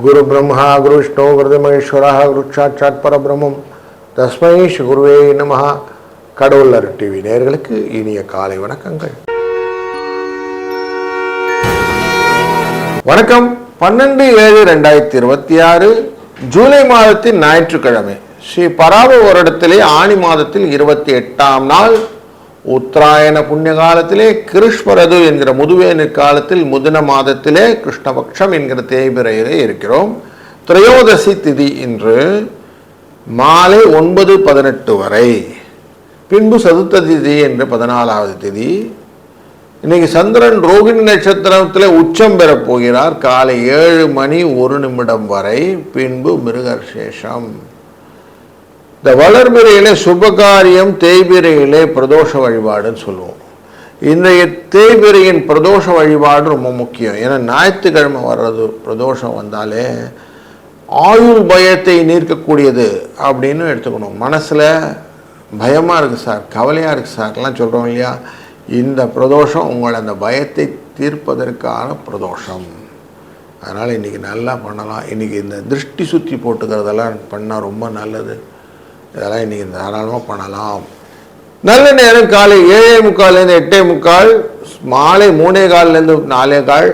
குரு பிரம்மா குரு விஷ்ணு குரு மகேஸ்வரா குரு சாட்சாத் பரபிரம்மம் தஸ்மை ஸ்ரீ குருவே நமஹ. கடவுளர் டிவி நேயர்களுக்கு இனிய காலை வணக்கங்கள். வணக்கம். 12/7/2026 ஜூலை மாதத்தின் ஞாயிற்றுக்கிழமை, ஸ்ரீ பராப வருடத்திலே ஆணி மாதத்தில் 28ஆம் நாள், உத்தராயண புண்ணிய காலத்திலே கிருஷ்ணரது என்கிற முதுவேனு காலத்தில் முதன மாதத்திலே கிருஷ்ணபக்ஷம் என்கிற தேய்பிரையிலே இருக்கிறோம். திரையோதசி திதி இன்று மாலை 9:18 வரை, பின்பு சதுர்த்த திதி என்று 14வது திதி. இன்னைக்கு சந்திரன் ரோகிணி நட்சத்திரத்தில் உச்சம் பெறப் போகிறார் காலை 7:01 வரை, பின்பு மிருகசேஷம். இந்த வளர்பிறையிலே சுபகாரியம், தேய்பிரையிலே பிரதோஷ வழிபாடுன்னு சொல்லுவோம். இன்றைய தேய்பிரையின் பிரதோஷ வழிபாடு ரொம்ப முக்கியம். ஏன்னா ஞாயிற்றுக்கிழமை வர்றது பிரதோஷம் வந்தாலே ஆயுள் பயத்தை நீர்க்கக்கூடியது அப்படின்னு எடுத்துக்கணும். மனசில் பயமாக இருக்குது சார், கவலையாக இருக்குது சார்லாம் சொல்கிறோம் இல்லையா, இந்த பிரதோஷம் உங்களை அந்த பயத்தை தீர்ப்பதற்கான பிரதோஷம். அதனால் இன்றைக்கி நல்லா பண்ணலாம். இன்றைக்கி இந்த திருஷ்டி சுற்றி போட்டுக்கிறதெல்லாம் பண்ணால் ரொம்ப நல்லது. இதெல்லாம் இன்றைக்கி தாராளமாக பண்ணலாம். நல்ல நேரம் காலை 7:45 8:45, மாலை 3:15 4:15,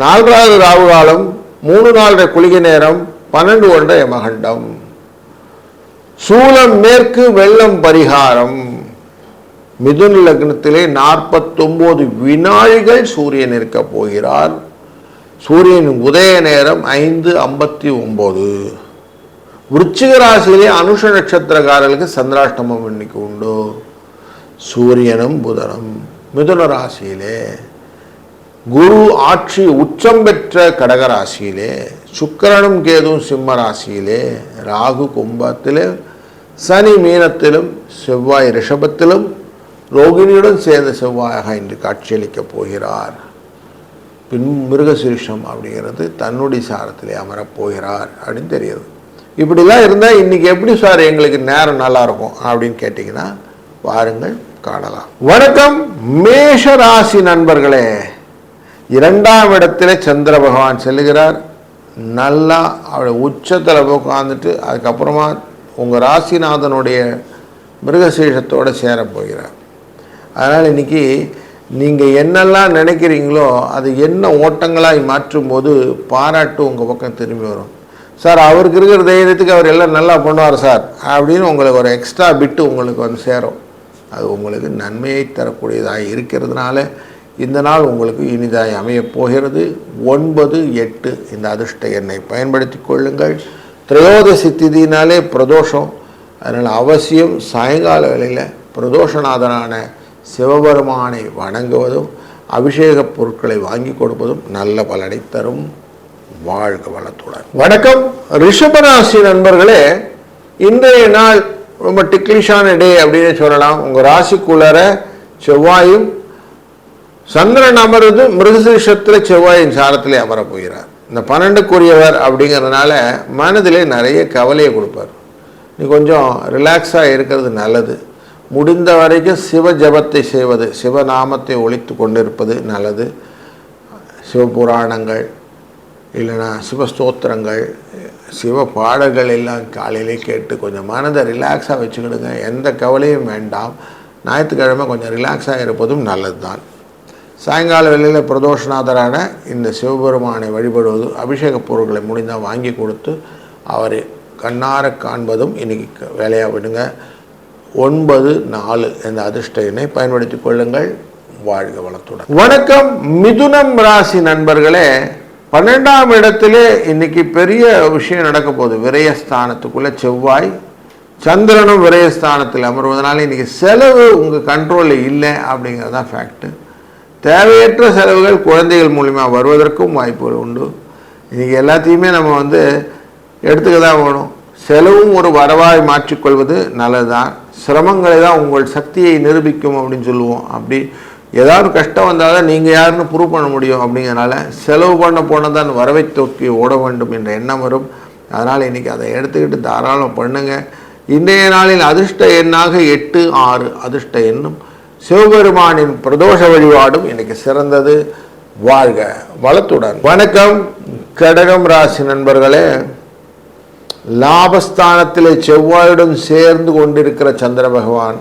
4வது ராவு காலம், 3:04 குளிகை நேரம், 12:01 யமகண்டம். சூலம் மேற்கு, வெள்ளம் பரிகாரம். மிதுன லக்னத்திலே 49 வினாழிகள் சூரியன் இருக்க போகிறார். சூரியனின் உதய நேரம் 5:59. விருச்சிக ராசியிலே அனுஷ நட்சத்திரக்காரர்களுக்கு சந்திராஷ்டமம் இன்னைக்கு உண்டு. சூரியனும் புதனும் மிதுன ராசியிலே, குரு ஆட்சி உச்சம் பெற்ற கடக ராசியிலே, சுக்கிரனும் கேதுவும் சிம்ம ராசியிலே, ராகு கும்பத்திலே, சனி மீனத்திலும், செவ்வாய் ரிஷபத்திலும், ரோகிணியுடன் சேர்ந்த செவ்வாயாக இன்று காட்சியளிக்கப் போகிறார். பின் மிருகசீரிஷம் அப்படிங்கிறது தன்னுடைய சாரத்திலே அமரப்போகிறார் அப்படின்னு தெரியுது. இப்படிலாம் இருந்தால் இன்றைக்கி எப்படி சார் எங்களுக்கு நேரம் நல்லாயிருக்கும் அப்படின்னு கேட்டிங்கன்னா வாருங்கள் காணலாம். வணக்கம் மேஷ ராசி நண்பர்களே. 2ஆம் இடத்துல சந்திர பகவான் செல்லுகிறார். நல்லா அவருடைய உச்சத்தில் உட்காந்துட்டு அதுக்கப்புறமா உங்கள் ராசிநாதனுடைய மிருகசீஷத்தோடு சேரப்போகிறார். அதனால் இன்றைக்கி நீங்கள் என்னெல்லாம் நினைக்கிறீங்களோ அது என்ன ஓட்டங்களாக மாற்றும்போது பாராட்டு உங்கள் பக்கம் திரும்பி வரும். சார் அவருக்கு இருக்கிற தைரியத்துக்கு அவர் எல்லாம் நல்லா பண்ணுவார் சார் அப்படின்னு உங்களுக்கு ஒரு எக்ஸ்ட்ரா பிட்டு உங்களுக்கு வந்து சேரும். அது உங்களுக்கு நன்மையை தரக்கூடியதாக இருக்கிறதுனால இந்த நாள் உங்களுக்கு இனிதாய் அமையப் போகிறது. 9 8 இந்த அதிர்ஷ்ட எண்ணை பயன்படுத்தி கொள்ளுங்கள். திரையோதசி திதினாலே பிரதோஷம். அதனால் அவசியம் சாயங்கால வேளையில் பிரதோஷநாதனான சிவபெருமானை வணங்குவதும் அபிஷேக பொருட்களை வாங்கி கொடுப்பதும் நல்ல பலனை தரும். வாழ்க வளத்துடன். வணக்கம் ரிஷபராசி நண்பர்களே. இன்றைய நாள் ரொம்ப டிக்லிஷான டே அப்படின்னு சொல்லலாம். உங்கள் ராசிக்குள்ளார செவ்வாயும் சந்திரன் அமர்ந்து மிருகசீரிஷத்தில் செவ்வாயின் சாரத்திலே அமரப் போகிறார். இந்த 12க்குரியவர் அப்படிங்கிறதுனால மனதிலே நிறைய கவலையை கொடுப்பார். நீ கொஞ்சம் ரிலாக்ஸாக இருக்கிறது நல்லது. முடிந்த வரைக்கும் சிவ ஜபத்தை செய்வது, சிவநாமத்தை ஒலித்து கொண்டிருப்பது நல்லது. சிவபுராணங்கள் இல்லைனா சிவஸ்தோத்திரங்கள், சிவ பாடல்கள் எல்லாம் காலையிலே கேட்டு கொஞ்சம் மனதை ரிலாக்ஸாக வச்சுக்கிடுங்க. எந்த கவலையும் வேண்டாம். ஞாயிற்றுக்கிழமை கொஞ்சம் ரிலாக்ஸாக இருப்பதும் நல்லது தான். சாயங்கால வேளையில் பிரதோஷநாதரான இந்த சிவபெருமானை வழிபடுவது, அபிஷேக பொருட்களை முடிந்தால் வாங்கி கொடுத்து அவரை கண்ணார காண்பதும் இன்றைக்கி வேலையாக விடுங்க. 9 4 இந்த அதிர்ஷ்ட எண்ணை பயன்படுத்தி கொள்ளுங்கள். வாழ்க வளத்துடன். வணக்கம் மிதுனம் ராசி நண்பர்களே. 12ஆம் இடத்திலே இன்னைக்கு பெரிய விஷயம் நடக்க போகுது. விரயஸ்தானத்துக்குள்ளே செவ்வாய் சந்திரனும் விரயஸ்தானத்தில் அமர்வதனால இன்றைக்கி செலவு உங்கள் கண்ட்ரோலில் இல்லை அப்படிங்கிறது தான் ஃபேக்ட்டு. தேவையற்ற செலவுகள் குழந்தைகள் மூலிமா வருவதற்கும் வாய்ப்புகள் உண்டு. இன்றைக்கி எல்லாத்தையுமே நம்ம எடுத்துக்க தான் வேணும். செலவும் ஒரு வரவாய் மாற்றிக்கொள்வது நல்லது தான். சிரமங்களை தான் உங்கள் சக்தியை நிரூபிக்கும் அப்படின்னு சொல்லுவோம். அப்படி ஏதாவது கஷ்டம் வந்தால் தான் நீங்கள் யாருன்னு ப்ரூவ் பண்ண முடியும். அப்படிங்கிறனால செலவு பண்ண போனதான் வரவை தூக்கி ஓட வேண்டும் என்ற எண்ணம் வரும். அதனால் இன்றைக்கி அதை எடுத்துக்கிட்டு தாராளம் பண்ணுங்கள். இன்றைய நாளில் அதிர்ஷ்ட எண்ணாக 8 6 அதிர்ஷ்ட எண்ணும் சிவபெருமானின் பிரதோஷ வழிபாடும் இன்றைக்கி சிறந்தது. வாழ்க வளத்துடன். வணக்கம் கடகம் ராசி நண்பர்களே. லாபஸ்தானத்திலே செவ்வாயுடன் சேர்ந்து கொண்டிருக்கிற சந்திர பகவான்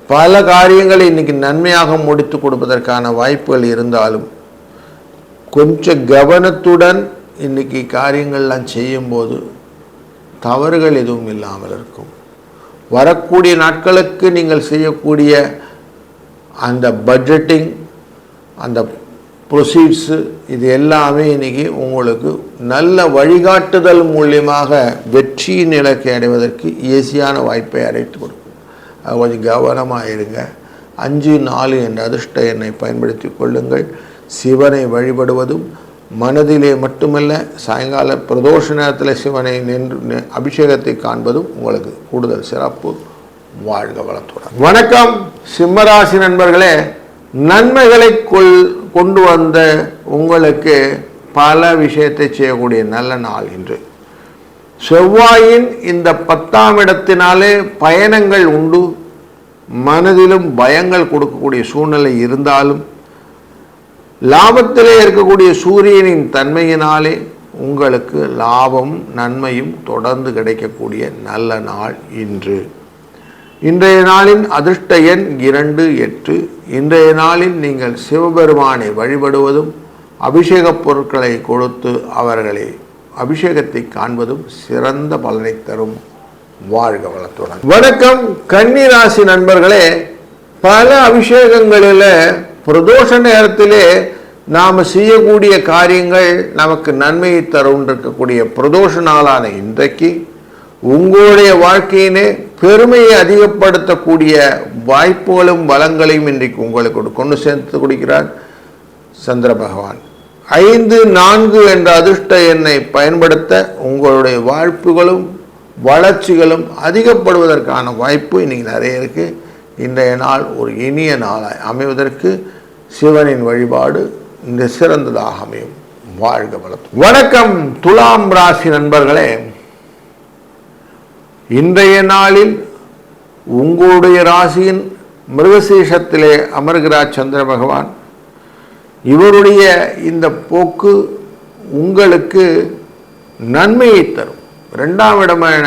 பல காரியங்களை இன்னைக்கு நன்மையாக முடித்து கொடுப்பதற்கான வாய்ப்புகள் இருந்தாலும் கொஞ்சம் கவனத்துடன் இன்னைக்கு காரியங்கள்லாம் செய்யும்போது தவறுகள் எதுவும் இல்லாமல் இருக்கும். வரக்கூடிய நாட்களுக்கு நீங்கள் செய்யக்கூடிய அந்த பட்ஜெட்டிங், அந்த ப்ரொசீட்ஸு, இது எல்லாமே இன்றைக்கி உங்களுக்கு நல்ல வழிகாட்டுதல் மூலியமாக வெற்றியின் இலக்கை அடைவதற்கு ஈஸியான வாய்ப்பை அடைத்து கொடுக்கும். அது கொஞ்சம் கவனமாக இருங்க. 5-4 என்ற அதிர்ஷ்ட எண்ணை பயன்படுத்தி கொள்ளுங்கள். சிவனை வழிபடுவதும் மனதிலே மட்டுமல்ல, சாயங்கால பிரதோஷ நேரத்தில் சிவனை நின்று அபிஷேகத்தை காண்பதும் உங்களுக்கு கூடுதல் சிறப்பு. வாழ்க வளத்துடன். வணக்கம் சிம்மராசி நண்பர்களே. நன்மைகளை கொண்டு வந்த உங்களுக்கு பல விஷயத்தை செய்யக்கூடிய நல்ல நாள் இன்று. செவ்வாயின் இந்த 10ஆம் இடத்தினாலே பயணங்கள் உண்டு. மனதிலும் பயங்கள் கொடுக்கக்கூடிய சூழ்நிலை இருந்தாலும் லாபத்திலே இருக்கக்கூடிய சூரியனின் தன்மையினாலே உங்களுக்கு லாபம் நன்மையும் தொடர்ந்து கிடைக்கக்கூடிய நல்ல நாள் இன்று. இன்றைய நாளின் அதிர்ஷ்ட எண் 2, 8. இன்றைய நாளில் நீங்கள் சிவபெருமானை வழிபடுவதும் அபிஷேக பொருட்களை கொடுத்து அவர்களை அபிஷேகத்தை காண்பதும் சிறந்த பலனை தரும். வாழ்க வளத்துடன். வணக்கம் கன்னிராசி நண்பர்களே. பல அபிஷேகங்களில் பிரதோஷ நேரத்திலே நாம் செய்யக்கூடிய காரியங்கள் நமக்கு நன்மையை தரும். இருக்கக்கூடிய பிரதோஷ நாளான இன்றைக்கு உங்களுடைய வாழ்க்கையினே பெருமையை அதிகப்படுத்தக்கூடிய வாய்ப்புகளும் வளங்களையும் இன்றைக்கு உங்களுக்கு கொண்டு சேர்த்து கொடுக்கிறார் சந்திர பகவான். 5, 4 என்ற அதிர்ஷ்ட எண்ணை பயன்படுத்த உங்களுடைய வாய்ப்புகளும் வளர்ச்சிகளும் அதிகப்படுவதற்கான வாய்ப்பு இன்னைக்கு நிறைய இருக்குது. இன்றைய நாள் ஒரு இனிய நாளாய் அமைவதற்கு சிவனின் வழிபாடு இந்த சிறந்ததாக அமையும். வாழ்க வளம். வணக்கம் துலாம் ராசி நண்பர்களே. இன்றைய நாளில் உங்களுடைய ராசியின் மிருகசீஷத்திலே அமர்கிறார் சந்திர பகவான். இவருடைய இந்த போக்கு உங்களுக்கு நன்மையை தரும். 2ஆம் இடமான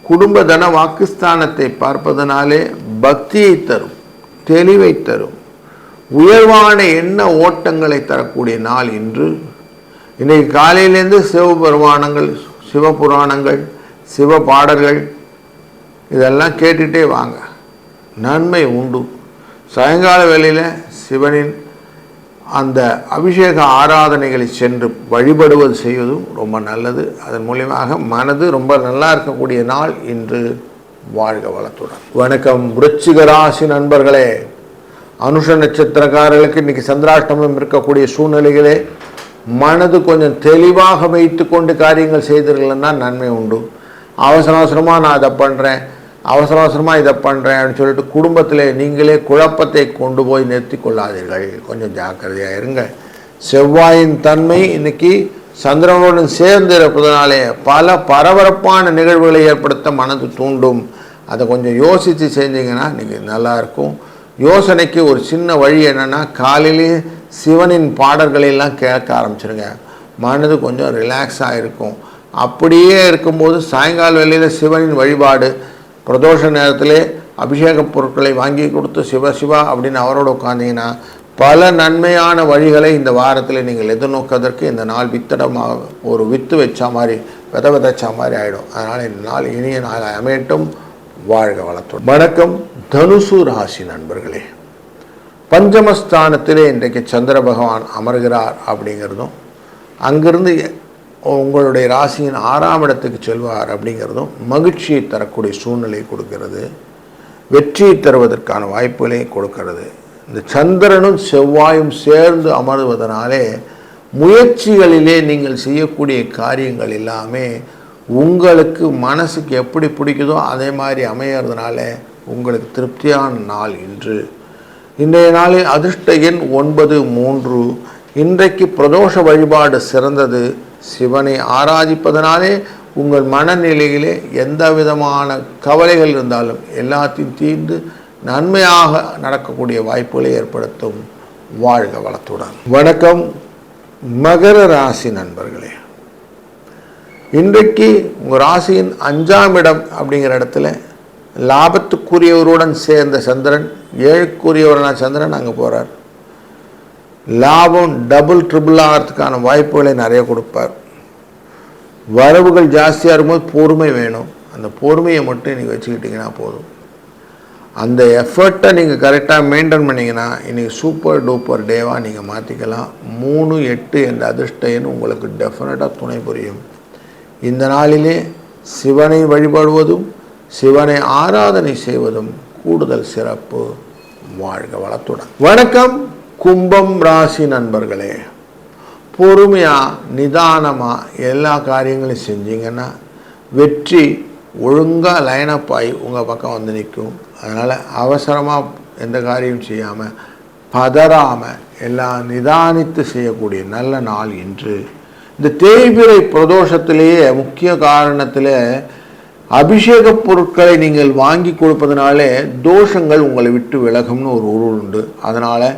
குடும்ப தன வாக்குஸ்தானத்தை பார்ப்பதனாலே பக்தியை தரும், தெளிவை தரும், உயர்வான எண்ண ஓட்டங்களை தரக்கூடிய நாள் இன்று. இன்றைக்கு காலையிலேருந்து சிவபெருமானங்கள், சிவபுராணங்கள், சிவ பாடல்கள் இதெல்லாம் கேட்டுகிட்டே வாங்க, நன்மை உண்டு. சாயங்கால வேளையில் சிவனின் அந்த அபிஷேக ஆராதனைகளை சென்று வழிபடுவது செய்வதும் ரொம்ப நல்லது. அதன் மூலியமாக மனது ரொம்ப நல்லா இருக்கக்கூடிய நாள் இன்று. வாழ்க வளத்துடன். வணக்கம் விருச்சிக ராசி நண்பர்களே. அனுஷ நட்சத்திரக்காரர்களுக்கு இன்றைக்கி சந்திராஷ்டமம் இருக்கக்கூடிய சூழ்நிலைகளே மனது கொஞ்சம் தெளிவாக வைத்து கொண்டு காரியங்கள் செய்தீர்கள்னா நன்மை உண்டு. அவசரமாக நான் அதை பண்ணுறேன், அவசரமாக இதை பண்ணுறேன் அப்படின்னு சொல்லிட்டு குடும்பத்தில் நீங்களே குழப்பத்தை கொண்டு போய் நிறுத்தி கொள்ளாதீர்கள். கொஞ்சம் ஜாக்கிரதையாக இருங்க. செவ்வாயின் தன்மை இன்னைக்கு சந்திரனுடன் சேர்ந்து இருப்பதனாலே பல பரபரப்பான நிகழ்வுகளை ஏற்படுத்த மனது தூண்டும். அதை கொஞ்சம் யோசித்து செஞ்சீங்கன்னா இன்றைக்கி நல்லாயிருக்கும். யோசனைக்கு ஒரு சின்ன வழி என்னென்னா, காலையிலே சிவனின் பாடல்களெல்லாம் கேட்க ஆரம்பிச்சிருங்க. மனது கொஞ்சம் ரிலாக்ஸாக இருக்கும். அப்படியே இருக்கும்போது சாயங்கால வேளையில் சிவனின் வழிபாடு, பிரதோஷ நேரத்திலே அபிஷேக பொருட்களை வாங்கி கொடுத்து சிவா அப்படின்னு அவரோட உட்கார்ந்தீங்கன்னா பல நன்மையான வழிகளை இந்த வாரத்தில் நீங்கள் எதிர்நோக்குவதற்கு இந்த நாள் வித்தடமாக ஒரு வித்து வச்சா மாதிரி விதைச்சா மாதிரி ஆகிடும். அதனால் இந்த நாள் இனிய நாள் அமையட்டும். வாழ்க வளத்துடன். வணக்கம் தனுசு ராசி நண்பர்களே. பஞ்சமஸ்தானத்திலே இன்றைக்கு சந்திர பகவான் அமர்கிறார் அப்படிங்கிறதும், அங்கிருந்து உங்களுடைய ராசியின் 6ஆம் இடத்துக்கு செல்வார் அப்படிங்கிறதும் மகிழ்ச்சியை தரக்கூடிய சூழ்நிலை கொடுக்கிறது, வெற்றியை தருவதற்கான வாய்ப்புகளை கொடுக்கிறது. இந்த சந்திரனும் செவ்வாயும் சேர்ந்து அமர்வதனாலே முயற்சிகளிலே நீங்கள் செய்யக்கூடிய காரியங்கள் எல்லாமே உங்களுக்கு மனசுக்கு எப்படி பிடிக்குதோ அதே மாதிரி அமையறதுனால உங்களுக்கு திருப்தியான நாள் இன்று. இன்றைய நாளில் அதிர்ஷ்ட எண் 9, 3. இன்றைக்கு பிரதோஷ வழிபாடு சிறந்தது. சிவனை ஆராதிப்பதனாலே உங்கள் மனநிலையிலே எந்த விதமான கவலைகள் இருந்தாலும் எல்லாத்தையும் தீர்ந்து நன்மையாக நடக்கக்கூடிய வாய்ப்புகளை ஏற்படுத்தும். வாழ்க வளத்துடன். வணக்கம் மகர ராசி நண்பர்களே. இன்றைக்கு உங்கள் ராசியின் 5ஆம் இடம் அப்படிங்கிற இடத்துல லாபத்துக்குரியவருடன் சேர்ந்த சந்திரன், 7க்குரியவரான சந்திரன் அங்கே போகிறார். லாபம் டபுள் ட்ரிபிள் ஆகிறதுக்கான வாய்ப்புகளை நிறைய கொடுப்பார். வரவுகள் ஜாஸ்தியாக இருக்கும்போது பொறுமை வேணும். அந்த பொறுமையை மட்டும் நீங்கள் வச்சுக்கிட்டிங்கன்னா போதும். அந்த எஃபர்ட்டை நீங்கள் கரெக்டாக மெயின்டைன் பண்ணிங்கன்னா இன்றைக்கி சூப்பர் டூப்பர் டேவாக நீங்கள் மாற்றிக்கலாம். 3, 8 என்ற அதிர்ஷ்ட எண் உங்களுக்கு டெஃபினட்டாக துணை புரியும். இந்த நாளிலே சிவனை வழிபடுவதும் சிவனை ஆராதனை செய்வதும் கூடுதல் சிறப்பு. வாழ்க வளத்துடன். வணக்கம் கும்பம் ராசி நண்பர்களே. பொறுமையாக நிதானமாக எல்லா காரியங்களையும் செஞ்சீங்கன்னா வெற்றி ஒழுங்காக லைனப் ஆகி உங்கள் பக்கம் வந்து நிற்கும். அதனால் அவசரமாக எந்த காரியம் செய்யாமல் பதறாமல் எல்லாம் நிதானித்து செய்யக்கூடிய நல்ல நாள் இன்று. இந்த தேய்பிறை பிரதோஷத்திலேயே முக்கிய காரணத்தில் அபிஷேக பொருட்களை நீங்கள் வாங்கி கொடுப்பதனாலே தோஷங்கள் உங்களை விட்டு விலகும்னு ஒரு உருள் உண்டு. அதனால்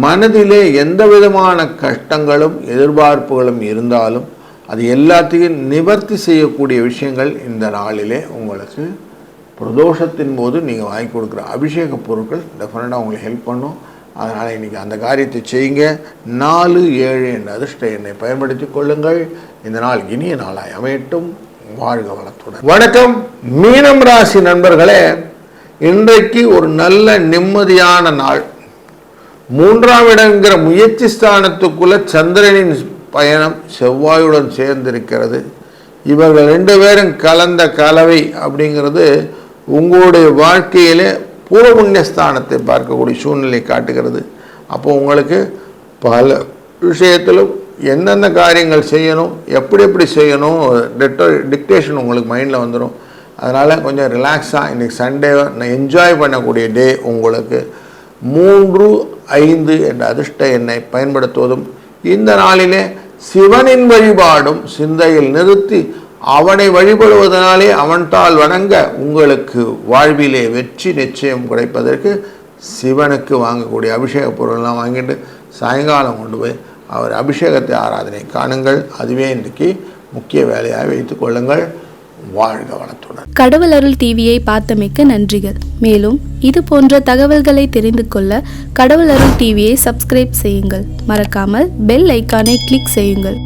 மனதிலே எந்த விதமான கஷ்டங்களும் எதிர்பார்ப்புகளும் இருந்தாலும் அது எல்லாத்தையும் நிவர்த்தி செய்யக்கூடிய விஷயங்கள் இந்த நாளிலே உங்களுக்கு பிரதோஷத்தின் போது நீங்கள் வாங்கி கொடுக்குற அபிஷேக பொருட்கள் டெஃபினட்டாக உங்களுக்கு ஹெல்ப் பண்ணும். அதனால் இன்றைக்கி அந்த காரியத்தை செய்யுங்க. 4, 7 என்ற அதிர்ஷ்ட எண்ணை பயன்படுத்தி கொள்ளுங்கள். இந்த நாள் இனிய நாளாய் அமையட்டும். வாழ்க வளத்துடன். வணக்கம் மீனம் ராசி நண்பர்களே. இன்றைக்கு ஒரு நல்ல நிம்மதியான நாள். 3ஆம் இடங்கிற முயற்சி ஸ்தானத்துக்குள்ள சந்திரனின் பயணம் செவ்வாயுடன் சேர்ந்திருக்கிறது. இவர்கள் 2 பேரும் கலந்த கலவை அப்படிங்கிறது உங்களுடைய வாழ்க்கையிலே பூர்வ புண்ணியஸ்தானத்தை பார்க்கக்கூடிய சூழ்நிலை காட்டுகிறது. அப்போ உங்களுக்கு பல விஷயத்திலும் எந்தெந்த காரியங்கள் செய்யணும், எப்படி செய்யணும் டிக்டேஷன் உங்களுக்கு மைண்டில் வந்துடும். அதனால் கொஞ்சம் ரிலாக்ஸாக இன்றைக்கி சண்டே என்ஜாய் பண்ணக்கூடிய டே உங்களுக்கு. 3, 5 என்ற அதிர்ஷ்ட எண்ணை பயன்படுத்துவதும் இந்த நாளிலே சிவனின் வழிபாடும் சிந்தையில் நிறுத்தி அவனை வழிபடுவதனாலே அவன்தால் வணங்க உங்களுக்கு வாழ்விலே வெற்றி நிச்சயம் கிடைப்பதற்கு சிவனுக்கு வாங்கக்கூடிய அபிஷேக பொருள்லாம் வாங்கிட்டு சாயங்காலம் கொண்டு போய் அவர் அபிஷேகத்தை ஆராதனை காணுங்கள். அதுவே இன்றைக்கு முக்கிய வேலையாக வைத்துக் கொள்ளுங்கள். வாழ்க வளத்துடன். கடவுள் அருள் டிவியை பார்த்தமைக்கு நன்றிகள். மேலும் இது போன்ற தகவல்களை தெரிந்து கொள்ள கடவுள் அருள் டிவியை சப்ஸ்கிரைப் செய்யுங்கள். மறக்காமல் பெல் ஐக்கானை கிளிக் செய்யுங்கள்.